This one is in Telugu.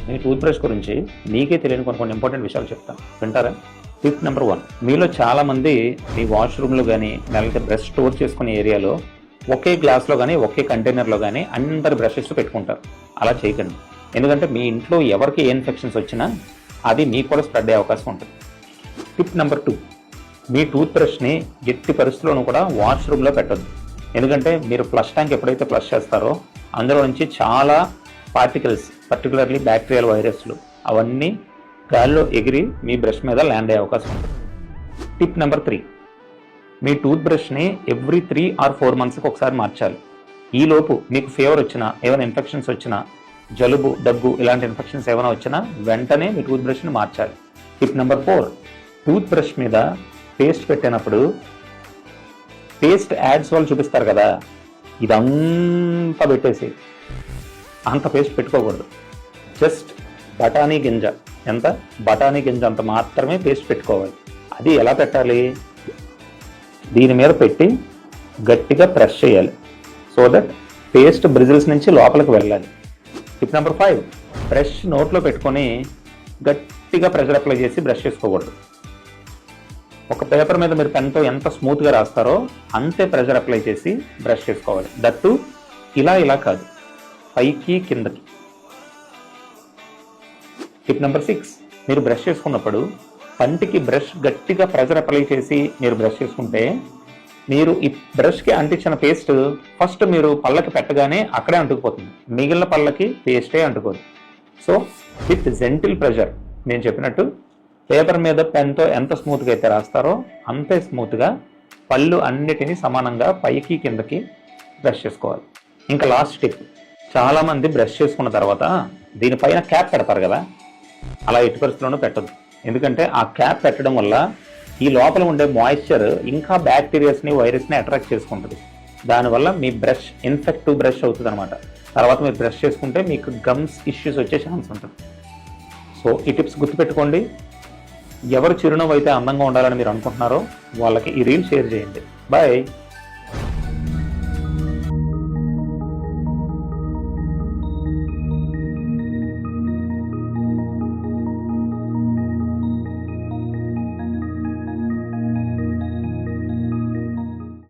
మీ టూత్ బ్రష్ గురించి మీకే తెలియని కొన్ని ఇంపార్టెంట్ విషయాలు చెప్తాను, వింటారా? టిప్ నెంబర్ 1, మీలో చాలామంది మీ వాష్రూమ్లో కానీ లేకపోతే బ్రష్ స్టోర్ చేసుకునే ఏరియాలో ఒకే గ్లాస్లో కానీ ఒకే కంటైనర్లో కానీ అందరు బ్రషెస్ పెట్టుకుంటారు. అలా చేయకండి. ఎందుకంటే మీ ఇంట్లో ఎవరికి ఏ ఇన్ఫెక్షన్స్ వచ్చినా అది మీకు కూడా స్ప్రెడ్ అయ్యే అవకాశం ఉంటుంది. టిప్ నెంబర్ 2, మీ టూత్ బ్రష్ని ఎట్టి పరిస్థితుల్లోనూ కూడా వాష్రూమ్లో పెట్టద్దు. ఎందుకంటే మీరు ఫ్లష్ ట్యాంక్ ఎప్పుడైతే ఫ్లష్ చేస్తారో అందులో నుంచి చాలా పార్టికల్స్, పర్టికులర్లీ బ్యాక్టీరియల్ వైరస్లు అవన్నీ గాల్లో ఎగిరి మీ బ్రష్ మీద ల్యాండ్ అయ్యే అవకాశం ఉంటుంది. టిప్ నెంబర్ 3, మీ టూత్ బ్రష్ని ఎవ్రీ 3 or 4 monthsకి ఒకసారి మార్చాలి. ఈలోపు మీకు ఫీవర్ వచ్చినా, ఏమైనా ఇన్ఫెక్షన్స్ వచ్చినా, జలుబు, దగ్గు ఇలాంటి ఇన్ఫెక్షన్స్ ఏమైనా వచ్చినా వెంటనే మీ టూత్ బ్రష్ని మార్చాలి. టిప్ నెంబర్ 4, టూత్ బ్రష్ మీద పేస్ట్ పెట్టినప్పుడు పేస్ట్ యాడ్స్ వాళ్ళు చూపిస్తారు కదా, ఇదంతా పెట్టేసి అంత పేస్ట్ పెట్టుకోకూడదు. జస్ట్ బఠానీ గింజ అంత మాత్రమే పేస్ట్ పెట్టుకోవాలి. అది ఎలా పెట్టాలి? దీని మీద పెట్టి గట్టిగా ప్రెస్ చేయాలి, సో దట్ పేస్ట్ బ్రిజిల్స్ నుంచి లోపలికి వెళ్ళాలి. టిప్ నెంబర్ 5, బ్రష్ నోట్లో పెట్టుకొని గట్టిగా ప్రెషర్ అప్లై చేసి బ్రష్ చేసుకోకూడదు. ఒక పేపర్ మీద మీరు పెన్తో ఎంత స్మూత్గా రాస్తారో అంతే ప్రెషర్ అప్లై చేసి బ్రష్ చేసుకోవాలి. దట్టు ఇలా కాదు, పైకి కిందకి. టిప్ నెంబర్ 6, మీరు బ్రష్ చేసుకున్నప్పుడు పంటికి బ్రష్ గట్టిగా ప్రెషర్ అప్లై చేసి మీరు బ్రష్ చేసుకుంటే మీరు ఈ బ్రష్కి అంటించిన పేస్ట్ ఫస్ట్ మీరు పళ్ళకి పెట్టగానే అక్కడే అంటుకుపోతుంది, మిగిలిన పళ్ళకి పేస్టే అంటుకోదు. సో విత్ జెంటిల్ ప్రెషర్, నేను చెప్పినట్టు పేపర్ మీద పెన్తో ఎంత స్మూత్గా అయితే రాస్తారో అంతే స్మూత్గా పళ్ళు అన్నిటినీ సమానంగా పైకి కిందకి బ్రష్ చేసుకోవాలి. ఇంకా లాస్ట్ టిప్, చాలామంది బ్రష్ చేసుకున్న తర్వాత దీనిపైన క్యాప్ పెడతారు కదా, అలా ఎట్టి పరిస్థితుల్లోనూ పెట్టద్దు. ఎందుకంటే ఆ క్యాప్ పెట్టడం వల్ల ఈ లోపల ఉండే మాయిశ్చర్ ఇంకా బ్యాక్టీరియాస్ని, వైరస్ని అట్రాక్ట్ చేసుకుంటుంది. దానివల్ల మీ బ్రష్ ఇన్ఫెక్టివ్ బ్రష్ అవుతుంది అనమాట. తర్వాత మీరు బ్రష్ చేసుకుంటే మీకు గమ్స్ ఇష్యూస్ వచ్చే ఛాన్స్ ఉంటుంది. సో ఈ టిప్స్ గుర్తుపెట్టుకోండి. ఎవరు చిరునవ్వు అయితే అందంగా ఉండాలని మీరు అనుకుంటున్నారో వాళ్ళకి ఈ రీల్ షేర్ చేయండి. బాయ్.